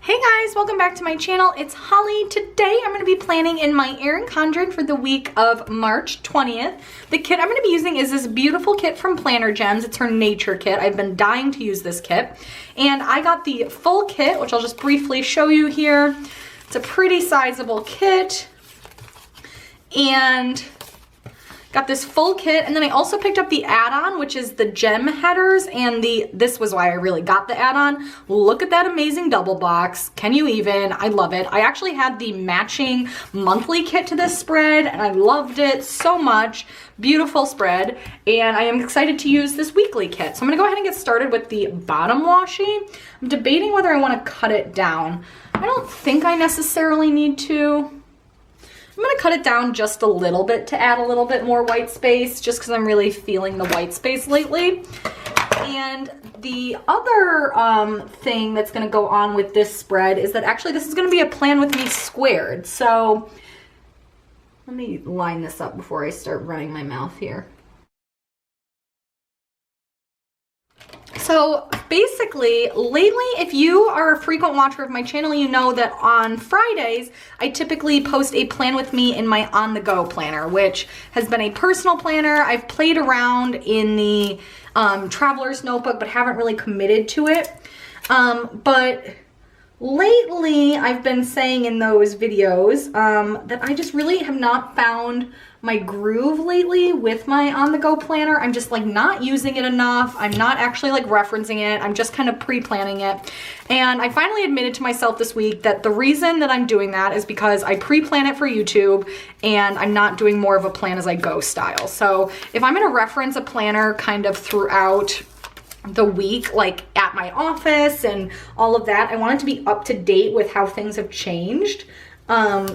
Hey guys, welcome back to my channel. It's Holly. Today I'm going to be planning in my Erin Condren for the week of March 20th. The kit I'm going to be using is this beautiful kit from Planner Gems. It's her nature kit. I've been dying to use this kit. And I got the full kit, which I'll just briefly show you here. It's a pretty sizable kit. And got this full kit, and then I also picked up the add-on, which is the gem headers, and this was why I really got the add-on. Look at that amazing double box. Can you even? I love it. I actually had the matching monthly kit to this spread, and I loved it so much. Beautiful spread, and I am excited to use this weekly kit. So I'm gonna go ahead and get started with the bottom washi. I'm debating whether I wanna cut it down. I don't think I necessarily need to. I'm gonna cut it down just a little bit to add a little bit more white space, just because I'm really feeling the white space lately. And the other thing that's gonna go on with this spread is that actually this is gonna be a Plan With Me squared. So let me line this up before I start running my mouth here. So basically, lately, if you are a frequent watcher of my channel, you know that on Fridays, I typically post a Plan With Me in my on-the-go planner, which has been a personal planner. I've played around in the Traveler's Notebook, but haven't really committed to it. But lately, I've been saying in those videos that I just really have not found my groove lately with my on-the-go planner. I'm just like not using it enough. I'm not actually like referencing it. I'm just kind of pre-planning it. And I finally admitted to myself this week that the reason that I'm doing that is because I pre-plan it for YouTube and I'm not doing more of a plan as I go style. So if I'm gonna reference a planner kind of throughout the week, like at my office and all of that, I want it to be up to date with how things have changed.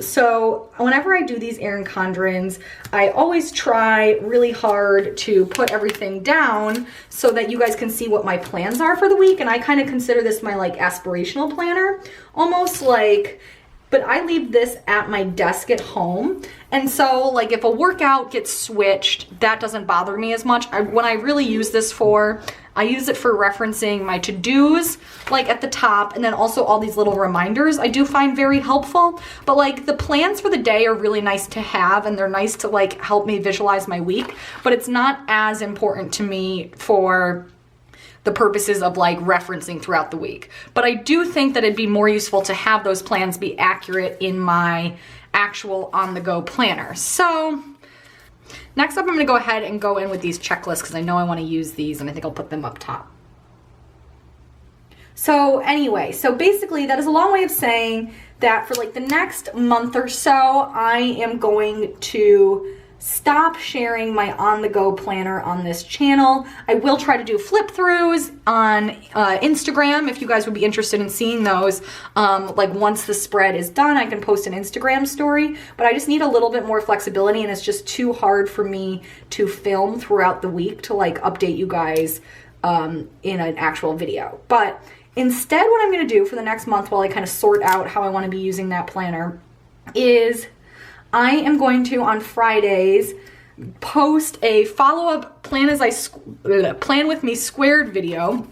So whenever I do these Erin Condrens, I always try really hard to put everything down so that you guys can see what my plans are for the week. And I kind of consider this my like aspirational planner, almost like, but I leave this at my desk at home. And so like if a workout gets switched, that doesn't bother me as much. When I really use this for, I use it for referencing my to-dos, like at the top, and then also all these little reminders I do find very helpful. But like the plans for the day are really nice to have, and they're nice to like help me visualize my week, but it's not as important to me for the purposes of like referencing throughout the week. But I do think that it'd be more useful to have those plans be accurate in my actual on-the-go planner. So next up, I'm gonna go ahead and go in with these checklists because I know I wanna use these, and I think I'll put them up top. So anyway, so basically that is a long way of saying that for like the next month or so, I am going to stop sharing my on-the-go planner on this channel. I will try to do flip throughs on Instagram if you guys would be interested in seeing those. Like once the spread is done, I can post an Instagram story, but I just need a little bit more flexibility, and it's just too hard for me to film throughout the week to like update you guys in an actual video. But instead, what I'm gonna do for the next month while I kind of sort out how I wanna be using that planner is I am going to, on Fridays, post a follow-up Plan With Me squared video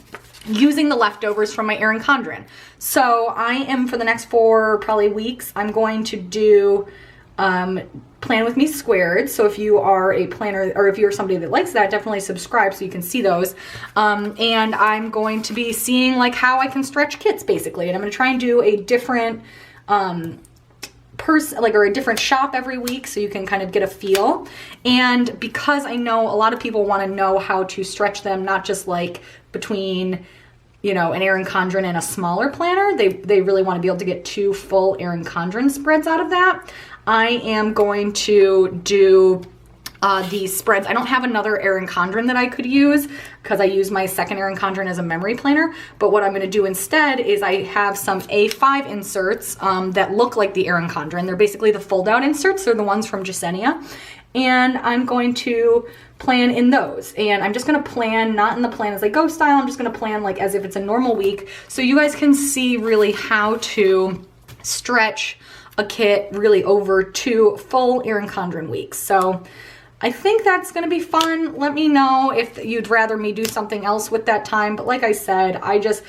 using the leftovers from my Erin Condren. So I am, for the next 4 probably weeks, I'm going to do Plan With Me squared. So if you are a planner, or if you're somebody that likes that, definitely subscribe so you can see those. And I'm going to be seeing like how I can stretch kits basically. And I'm going to try and do a different or a different shop every week so you can kind of get a feel. And because I know a lot of people want to know how to stretch them, not just like between, you know, an Erin Condren and a smaller planner, they really want to be able to get 2 full Erin Condren spreads out of that. I am going to do these spreads. I don't have another Erin Condren that I could use because I use my second Erin Condren as a memory planner, but what I'm going to do instead is I have some A5 inserts that look like the Erin Condren. They're basically the fold-out inserts. They're the ones from Jasenia, and I'm going to plan in those. And I'm just going to plan, not in the Plan As I Go style, I'm just going to plan like as if it's a normal week so you guys can see really how to stretch a kit really over 2 full Erin Condren weeks. So I think that's gonna be fun. Let me know if you'd rather me do something else with that time. But like I said, I just,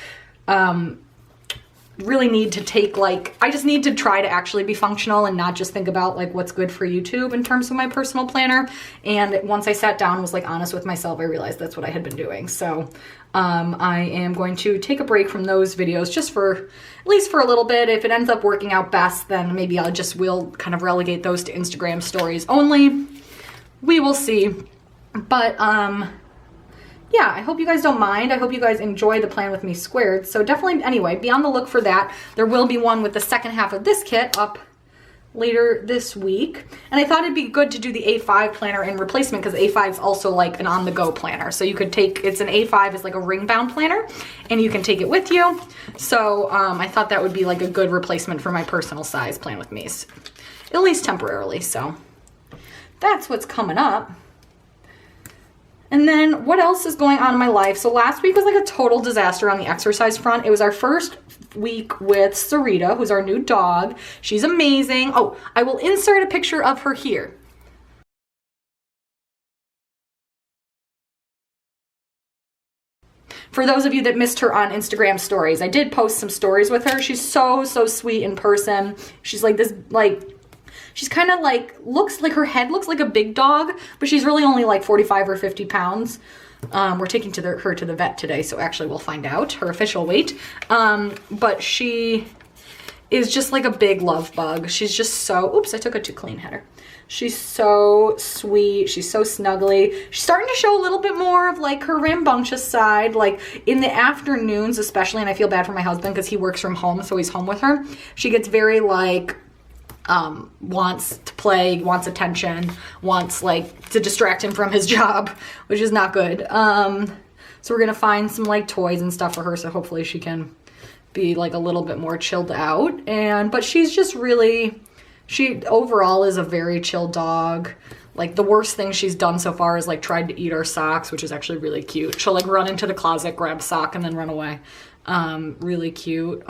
really need to take like, I just need to try to actually be functional and not just think about like what's good for YouTube in terms of my personal planner. And once I sat down and was like honest with myself, I realized that's what I had been doing. So I am going to take a break from those videos just for, at least for a little bit. If it ends up working out best, then maybe will kind of relegate those to Instagram stories only. We will see. But yeah, I hope you guys don't mind. I hope you guys enjoy the Plan With Me squared. So definitely, anyway, be on the look for that. There will be one with the second half of this kit up later this week. And I thought it'd be good to do the A5 planner in replacement because A5 is also like an on-the-go planner. So you could take, it's an A5 is like a ring-bound planner and you can take it with you. So I thought that would be like a good replacement for my personal size Plan With Me's, at least temporarily. So that's what's coming up. And then what else is going on in my life? So last week was like a total disaster on the exercise front. It was our first week with Sarita, who's our new dog. She's amazing. Oh, I will insert a picture of her here. For those of you that missed her on Instagram stories, I did post some stories with her. She's so sweet in person. She's like this, like, she's kind of like, looks like her head looks like a big dog, but she's really only like 45 or 50 pounds. We're taking her to the vet today, so actually we'll find out her official weight. But she is just like a big love bug. She's just so, oops, I took a too clean header. She's so sweet. She's so snuggly. She's starting to show a little bit more of like her rambunctious side, like in the afternoons especially, and I feel bad for my husband because he works from home, so he's home with her. She gets very like, wants to play, wants attention, wants like to distract him from his job, which is not good. So we're gonna find some like toys and stuff for her, so hopefully she can be like a little bit more chilled out. But she's just really, she overall is a very chill dog. Like the worst thing she's done so far is like tried to eat our socks, which is actually really cute. She'll like run into the closet, grab a sock, and then run away. Really cute.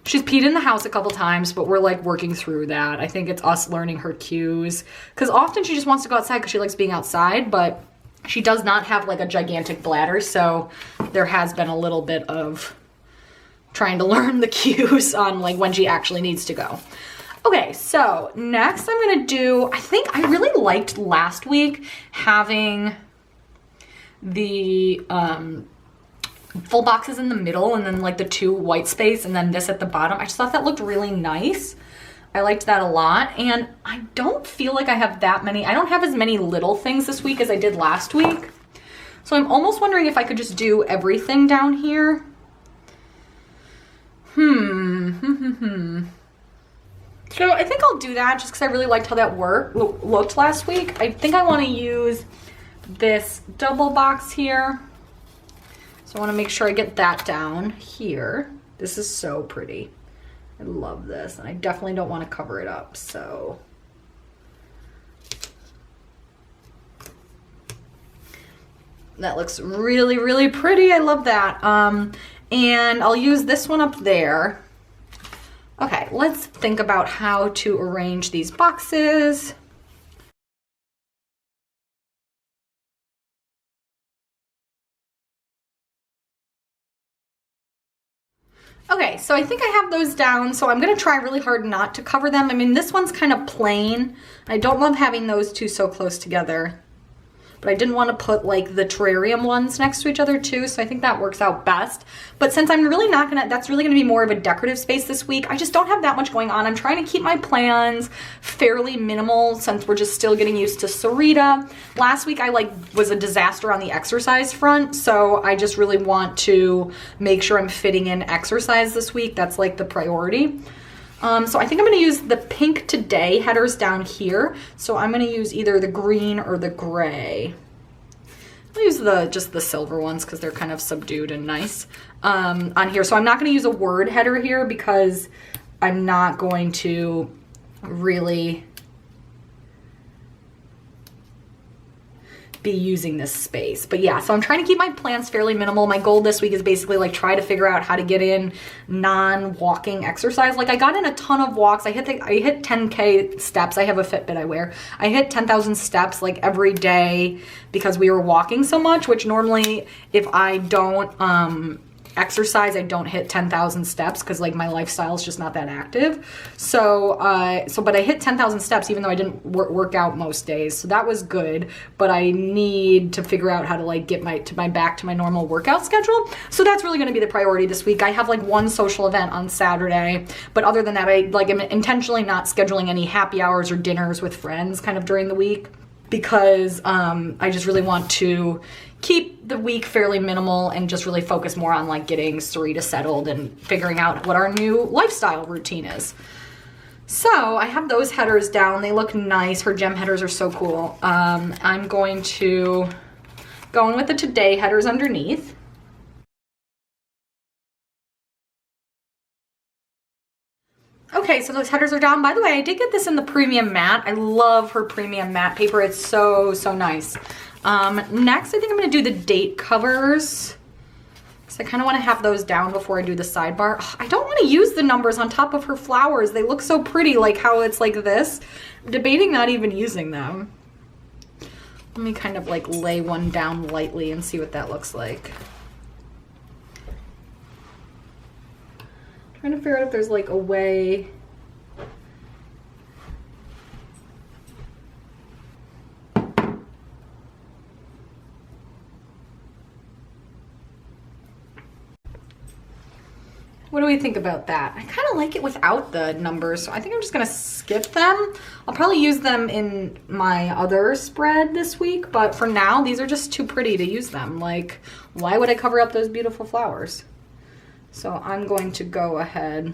She's peed in the house a couple times, but we're like working through that. I think it's us learning her cues. Because often she just wants to go outside because she likes being outside, but she does not have like a gigantic bladder. So there has been a little bit of trying to learn the cues on like when she actually needs to go. Okay, so next I'm gonna do, I think I really liked last week having the, full boxes in the middle and then like the two white space and then this at the bottom. I just thought that looked really nice. I liked that a lot. And I don't feel like I have that many, I don't have as many little things this week as I did last week. So I'm almost wondering if I could just do everything down here. So I think I'll do that just because I really liked how that looked last week. I think I want to use this double box here. So I want to make sure I get that down here. This is so pretty. I love this, and I definitely don't want to cover it up, so. That looks really pretty. I love that. And I'll use this one up there. Okay, let's think about how to arrange these boxes. Okay, so I think I have those down, so I'm gonna try really hard not to cover them. I mean, this one's kind of plain. I don't love having those two so close together, but I didn't want to put like the terrarium ones next to each other too, so I think that works out best. But since I'm really not gonna, that's really gonna be more of a decorative space this week, I just don't have that much going on. I'm trying to keep my plans fairly minimal since we're just still getting used to Sarita. Last week I was a disaster on the exercise front, so I just really want to make sure I'm fitting in exercise this week. That's like the priority. So I think I'm gonna use the pink today headers down here. So I'm gonna use either the green or the gray. I'll use just the silver ones because they're kind of subdued and nice on here. So I'm not gonna use a word header here because I'm not going to really be using this space. But yeah, so I'm trying to keep my plans fairly minimal. My goal this week is basically like try to figure out how to get in non-walking exercise. Like I got in a ton of walks. I hit 10K steps. I have a Fitbit I wear. I hit 10,000 steps like every day because we were walking so much, which normally if I don't exercise, I don't hit 10,000 steps because like my lifestyle is just not that active. So, but I hit 10,000 steps even though I didn't work out most days. So that was good, but I need to figure out how to like get back to my normal workout schedule. So that's really going to be the priority this week. I have like one social event on Saturday, but other than that, I like am intentionally not scheduling any happy hours or dinners with friends kind of during the week because I just really want to keep the week fairly minimal and just really focus more on like getting Sarita settled and figuring out what our new lifestyle routine is. So I have those headers down. They look nice. Her gem headers are so cool. I'm going to go in with the today headers underneath. Okay, so those headers are down. By the way, I did get this in the premium matte. I love her premium matte paper. It's so, so nice. Next, I think I'm going to do the date covers. So I kind of want to have those down before I do the sidebar. Ugh, I don't want to use the numbers on top of her flowers. They look so pretty, like how it's like this. I'm debating not even using them. Let me kind of like lay one down lightly and see what that looks like. Trying to figure out if there's like a way. What do we think about that? I kind of like it without the numbers, so I think I'm just gonna skip them. I'll probably use them in my other spread this week, but for now, these are just too pretty to use them. Like, why would I cover up those beautiful flowers? So I'm going to go ahead.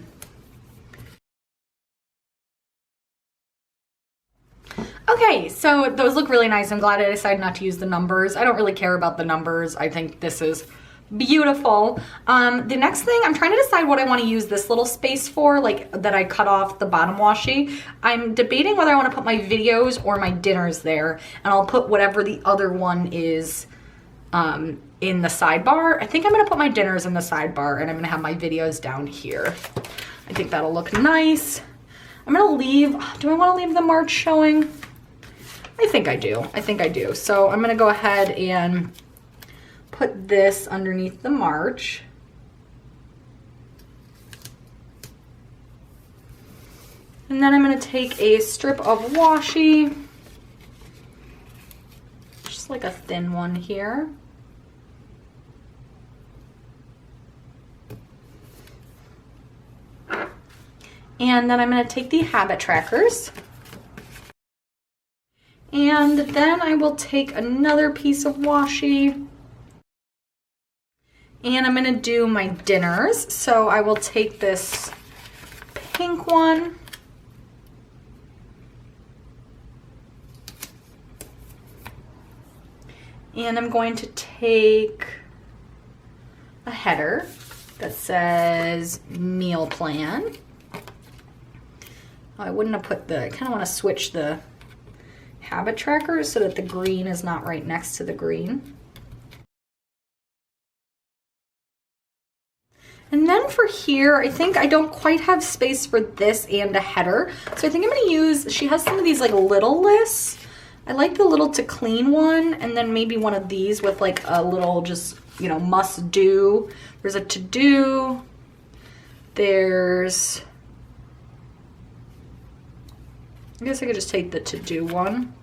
Okay, so those look really nice. I'm glad I decided not to use the numbers. I don't really care about the numbers. I think this is beautiful. The next thing, I'm trying to decide what I want to use this little space for, like that I cut off the bottom washi. I'm debating whether I want to put my videos or my dinners there, and I'll put whatever the other one is in the sidebar. I think I'm going to put my dinners in the sidebar, and I'm going to have my videos down here. I think that'll look nice. I'm going to leave, do I want to leave the March showing? I think I do. I think I do. So I'm going to go ahead and put this underneath the March. And then I'm going to take a strip of washi, just like a thin one here. And then I'm going to take the habit trackers. And then I will take another piece of washi. And I'm going to do my dinners. So I will take this pink one. And I'm going to take a header that says meal plan. I wouldn't have put the, I kind of want to switch the habit trackers so that the green is not right next to the green. And then for here, I think I don't quite have space for this and a header. So I think I'm going to use, she has some of these like little lists. I like the little to clean one, and then maybe one of these with like a little just, you know, must do. There's a to do. There's, I guess I could just take the to do one.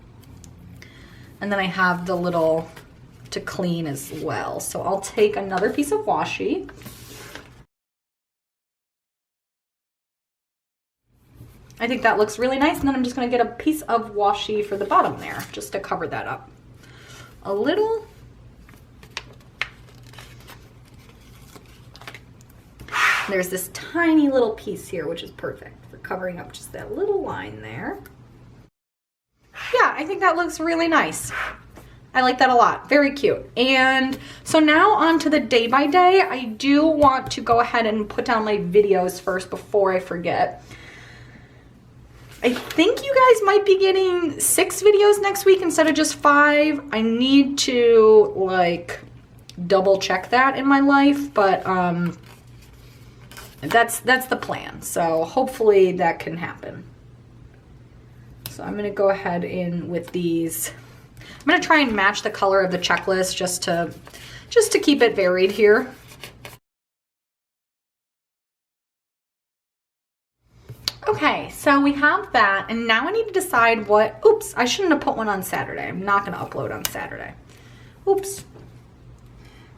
And then I have the little to clean as well. So I'll take another piece of washi. I think that looks really nice. And then I'm just going to get a piece of washi for the bottom there, just to cover that up a little. There's this tiny little piece here, which is perfect for covering up just that little line there. Yeah, I think that looks really nice. I like that a lot. Very cute. And so now on to the day by day. I do want to go ahead and put down my videos first before I forget. I think you guys might be getting 6 videos next week instead of just 5. I need to like double check that in my life, but that's the plan. So hopefully that can happen. So I'm gonna go ahead in with these. I'm gonna try and match the color of the checklist just to keep it varied here. Okay, so we have that, and now I need to decide what, oops, I shouldn't have put one on Saturday. I'm not gonna upload on Saturday. Oops.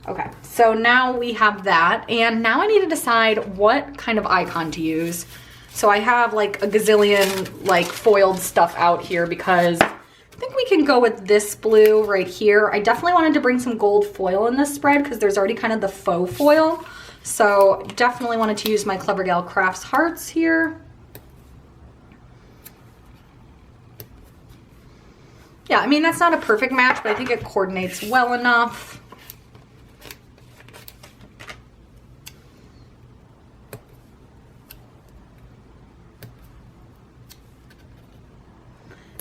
Okay, so now we have that, and now I need to decide what kind of icon to use. So I have like a gazillion like foiled stuff out here because I think we can go with this blue right here. I definitely wanted to bring some gold foil in this spread because there's already kind of the faux foil. So definitely wanted to use my Clever Gal Crafts hearts here. Yeah, I mean, that's not a perfect match, but I think it coordinates well enough.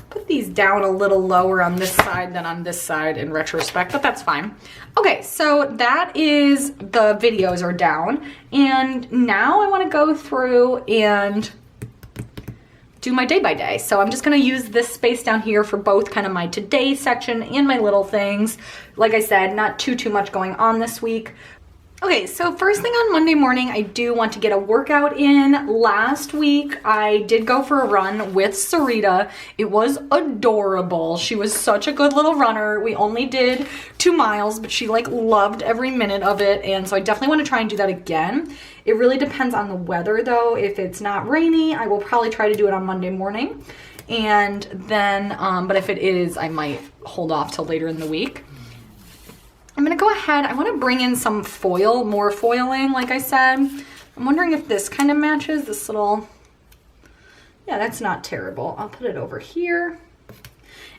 Put these down a little lower on this side than on this side in retrospect, but that's fine. Okay, so that is, the videos are down, and now I want to go through and do my day by day. So I'm just gonna use this space down here for both kind of my today section and my little things. Like I said, not too much going on this week. Okay, so first thing on Monday morning, I do want to get a workout in. Last week, I did go for a run with Sarita. It was adorable. She was such a good little runner. We only did 2 miles, but she like loved every minute of it. And so I definitely want to try and do that again. It really depends on the weather though. If it's not rainy, I will probably try to do it on Monday morning. And then, but if it is, I might hold off till later in the week. I'm gonna go ahead, I wanna bring in some foil, more foiling, like I said. I'm wondering if this kind of matches, this little, yeah, that's not terrible. I'll put it over here.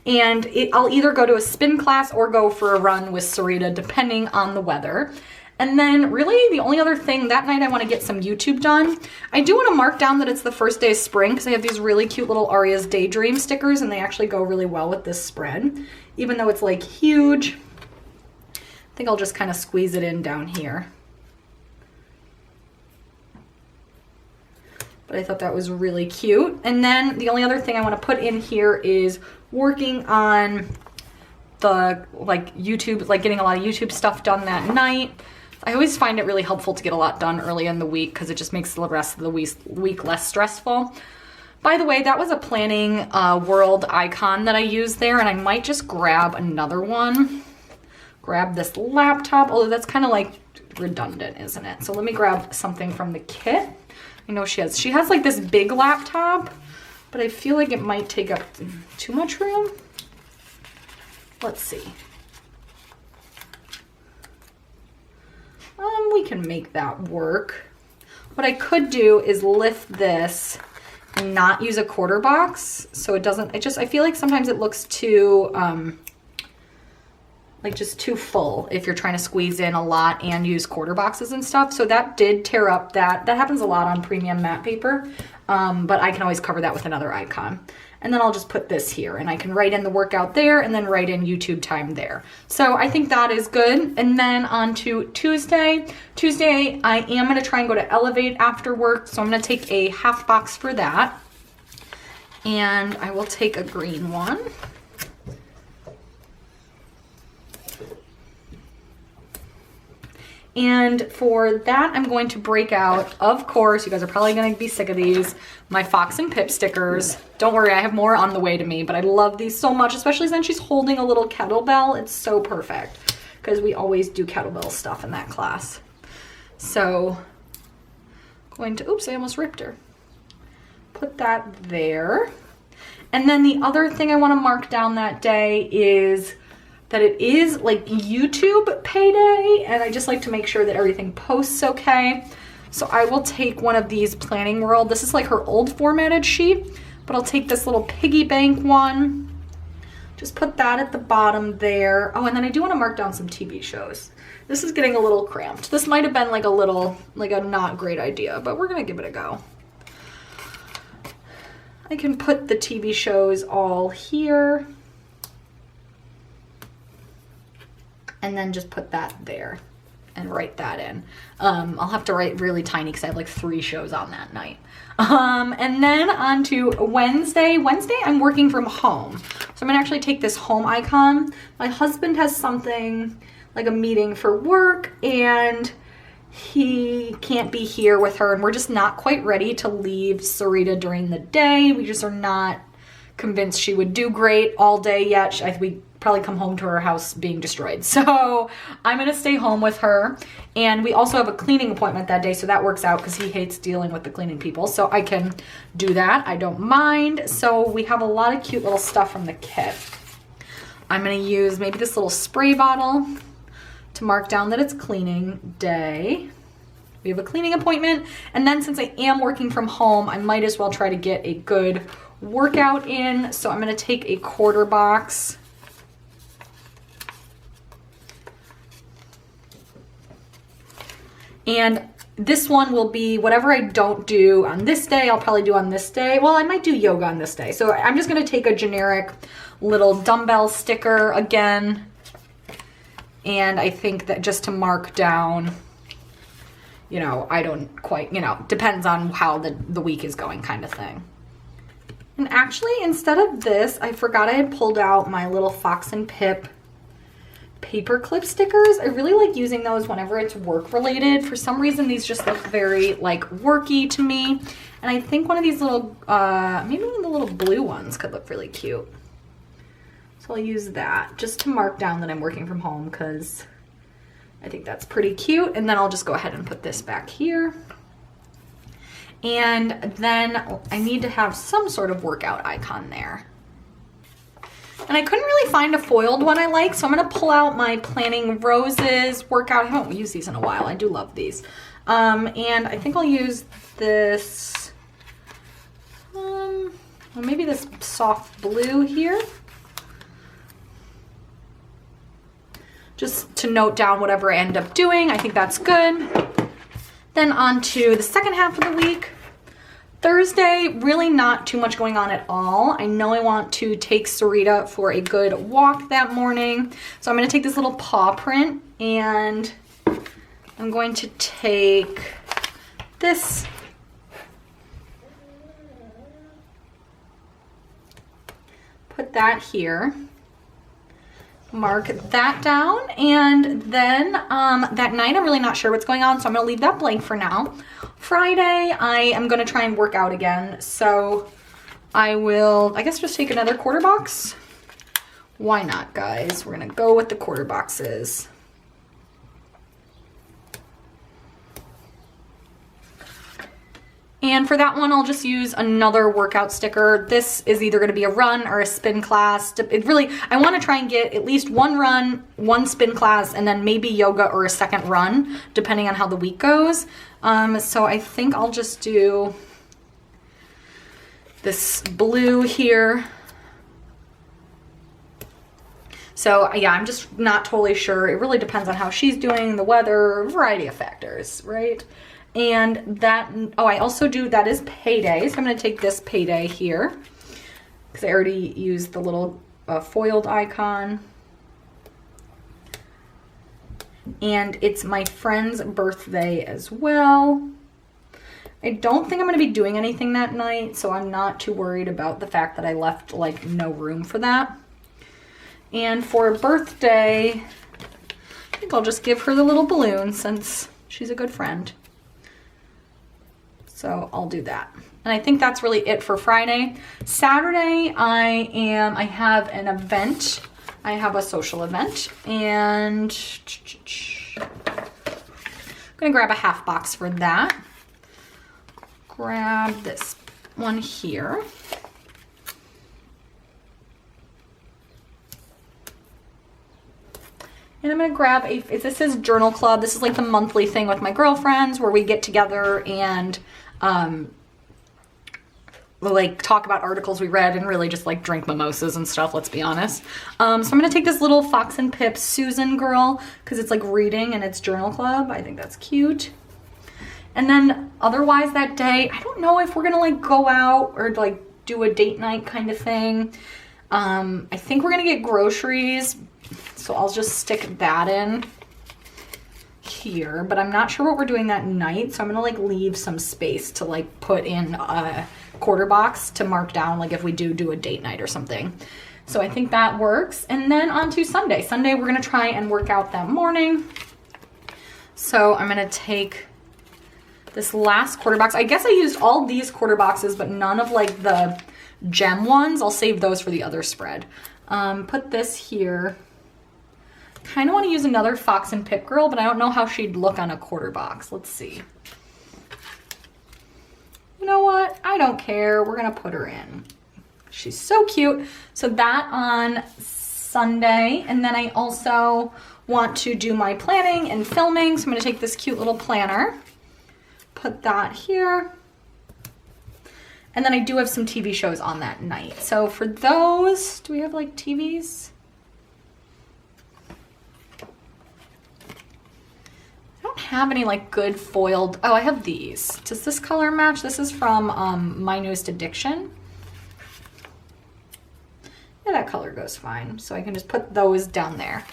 And I'll either go to a spin class or go for a run with Sarita, depending on the weather. And then really the only other thing, that night I wanna get some YouTube done. I do wanna mark down that it's the first day of spring because I have these really cute little Aria's Daydream stickers and they actually go really well with this spread, even though it's like huge. I think I'll just kind of squeeze it in down here. But I thought that was really cute. And then the only other thing I want to put in here is working on the like YouTube, like getting a lot of YouTube stuff done that night. I always find it really helpful to get a lot done early in the week because it just makes the rest of the week less stressful. By the way, that was a planning world icon that I used there, and I might just grab another one. Grab this laptop, although that's kind of like redundant, isn't it? So let me grab something from the kit. I know she has like this big laptop, but I feel like it might take up too much room. Let's see. We can make that work. What I could do is lift this and not use a quarter box so it doesn't, I feel like sometimes it looks too, like just too full if you're trying to squeeze in a lot and use quarter boxes and stuff. So that did tear up that. That happens a lot on premium matte paper, but I can always cover that with another icon. And then I'll just put this here and I can write in the workout there and then write in YouTube time there. So I think that is good. And then on to Tuesday. Tuesday, I am gonna try and go to Elevate after work. So I'm gonna take a half box for that. And I will take a green one. And for that, I'm going to break out, of course, you guys are probably going to be sick of these, my Fox and Pip stickers. Don't worry, I have more on the way to me, but I love these so much, especially since she's holding a little kettlebell. It's so perfect because we always do kettlebell stuff in that class. So, going to, oops, I almost ripped her. Put that there. And then the other thing I want to mark down that day is that it is like YouTube payday, and I just like to make sure that everything posts okay. So I will take one of these Planning World. This is like her old formatted sheet, but I'll take this little piggy bank one. Just put that at the bottom there. Oh, and then I do want to mark down some TV shows. This is getting a little cramped. This might have been like a not great idea, but we're gonna give it a go. I can put the TV shows all here. And then just put that there and write that in. I'll have to write really tiny because I have like 3 shows on that night. And then on to Wednesday. Wednesday, I'm working from home. So I'm gonna actually take this home icon. My husband has something like a meeting for work, and he can't be here with her, and we're just not quite ready to leave Sarita during the day. We just are not convinced she would do great all day yet. We probably come home to her house being destroyed. So I'm gonna stay home with her. And we also have a cleaning appointment that day, so that works out because he hates dealing with the cleaning people. So I can do that, I don't mind. So we have a lot of cute little stuff from the kit. I'm gonna use maybe this little spray bottle to mark down that it's cleaning day. We have a cleaning appointment. And then since I am working from home, I might as well try to get a good workout in. So I'm gonna take a quarter box. And this one will be whatever I don't do on this day, I'll probably do on this day. Well, I might do yoga on this day. So I'm just gonna take a generic little dumbbell sticker again. And I think that just to mark down, you know, I don't quite, you know, depends on how the week is going kind of thing. And actually, instead of this, I forgot I had pulled out my little Fox and Pip paper clip stickers. I really like using those whenever it's work related. For some reason, these just look very like worky to me. And I think one of these little, maybe one of the little blue ones could look really cute. So I'll use that just to mark down that I'm working from home because I think that's pretty cute. And then I'll just go ahead and put this back here. And then I need to have some sort of workout icon there. And I couldn't really find a foiled one I like, so I'm gonna pull out my Planning Roses workout. I haven't used these in a while. I do love these. And I think I'll use this, well, maybe this soft blue here. Just to note down whatever I end up doing. I think that's good. Then on to the second half of the week. Thursday, really not too much going on at all. I know I want to take Sarita for a good walk that morning. So I'm gonna take this little paw print and I'm going to take this put that here. Mark that down, and then that night I'm really not sure what's going on, so I'm gonna leave that blank for now. Friday I am gonna try and work out again, so I will, I guess, just take another quarter box. Why not, guys? We're gonna go with the quarter boxes. And for that one, I'll just use another workout sticker. This is either gonna be a run or a spin class. It really, I wanna try and get at least one run, one spin class, and then maybe yoga or a second run, depending on how the week goes. So I think I'll just do this blue here. So yeah, I'm just not totally sure. It really depends on how she's doing, the weather, a variety of factors, right? And that, oh, I also do, that is payday. So I'm gonna take this payday here because I already used the little foiled icon. And it's my friend's birthday as well. I don't think I'm gonna be doing anything that night, so I'm not too worried about the fact that I left like no room for that. And for a birthday, I think I'll just give her the little balloon since she's a good friend. So I'll do that. And I think that's really it for Friday. Saturday, I have an event. I have a social event, and I'm gonna grab a half box for that. Grab this one here. And I'm gonna grab this is Journal Club. This is like the monthly thing with my girlfriends where we get together and we'll like talk about articles we read and really just like drink mimosas and stuff, let's be honest. So I'm gonna take this little Fox and Pip Susan girl because it's like reading and it's Journal Club. I think that's cute. And then otherwise that day, I don't know if we're gonna like go out or like do a date night kind of thing. I think we're gonna get groceries, so I'll just stick that in here, but I'm not sure what we're doing that night, so I'm gonna like leave some space to like put in a quarter box to mark down like if we do a date night or something. So I think that works. And then on to Sunday. Sunday we're gonna try and work out that morning. So I'm gonna take this last quarter box. I guess I used all these quarter boxes, but none of like the gem ones. I'll save those for the other spread. Put this here. Kind of want to use another Fox and Pip girl, but I don't know how she'd look on a quarter box. Let's see. You know what? I don't care. We're gonna put her in. She's so cute. So that on Sunday, and then I also want to do my planning and filming. So I'm gonna take this cute little planner, put that here. And then I do have some TV shows on that night. So for those, do we have like TVs? I don't have any like good foiled, oh, I have these. Does this color match? This is from My Newest Addiction. Yeah, that color goes fine. So I can just put those down there.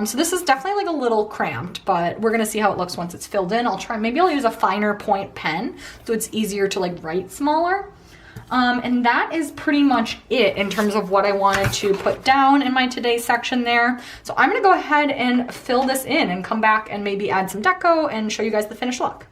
So this is definitely like a little cramped, but we're gonna see how it looks once it's filled in. I'll try, maybe I'll use a finer point pen so it's easier to like write smaller. And that is pretty much it in terms of what I wanted to put down in my today section there. So I'm gonna go ahead and fill this in and come back and maybe add some deco and show you guys the finished look.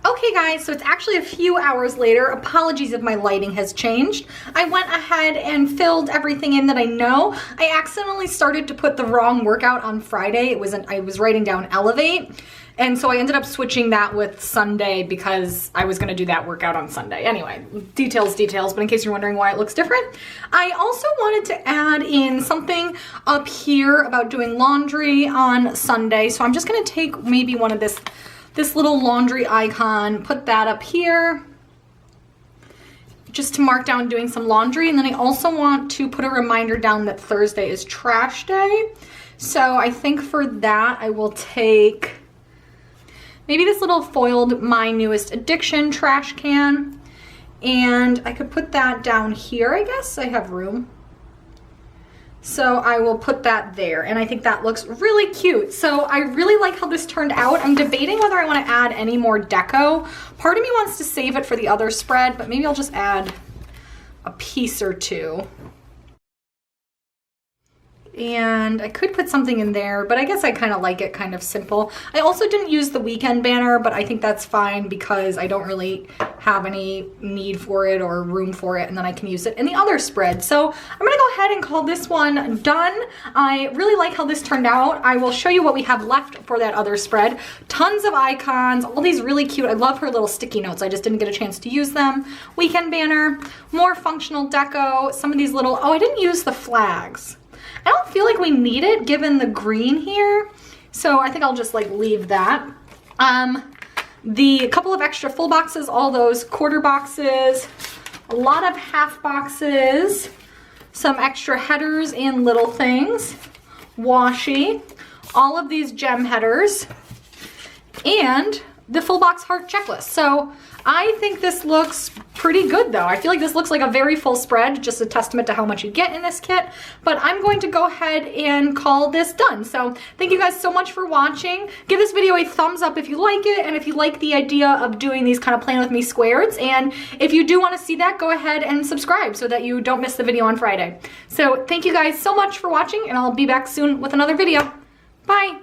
Okay guys, so it's actually a few hours later. Apologies if my lighting has changed. I went ahead and filled everything in that I know. I accidentally started to put the wrong workout on Friday. I was writing down Elevate. And so I ended up switching that with Sunday because I was gonna do that workout on Sunday. Anyway, details, but in case you're wondering why it looks different. I also wanted to add in something up here about doing laundry on Sunday. So I'm just gonna take maybe one of this little laundry icon, put that up here, just to mark down doing some laundry. And then I also want to put a reminder down that Thursday is trash day. So I think for that, I will take maybe this little foiled My Newest Addiction trash can. And I could put that down here, I guess. I have room. So I will put that there, and I think that looks really cute. So I really like how this turned out. I'm debating whether I want to add any more deco. Part of me wants to save it for the other spread, but maybe I'll just add a piece or two. And I could put something in there, but I guess I kind of like it kind of simple. I also didn't use the weekend banner, but I think that's fine because I don't really have any need for it or room for it, and then I can use it in the other spread. So I'm gonna go ahead and call this one done. I really like how this turned out. I will show you what we have left for that other spread. Tons of icons, all these really cute. I love her little sticky notes. I just didn't get a chance to use them. Weekend banner, more functional deco, some of these little, oh, I didn't use the flags. I don't feel like we need it given the green here. So I think I'll just like leave that. The couple of extra full boxes, all those quarter boxes, a lot of half boxes, some extra headers and little things, washi, all of these gem headers, and the full box heart checklist. So I think this looks pretty good though. I feel like this looks like a very full spread, just a testament to how much you get in this kit, but I'm going to go ahead and call this done. So thank you guys so much for watching. Give this video a thumbs up if you like it, and if you like the idea of doing these kind of Plan With Me squares, and if you do want to see that, go ahead and subscribe so that you don't miss the video on Friday. So thank you guys so much for watching, and I'll be back soon with another video. Bye.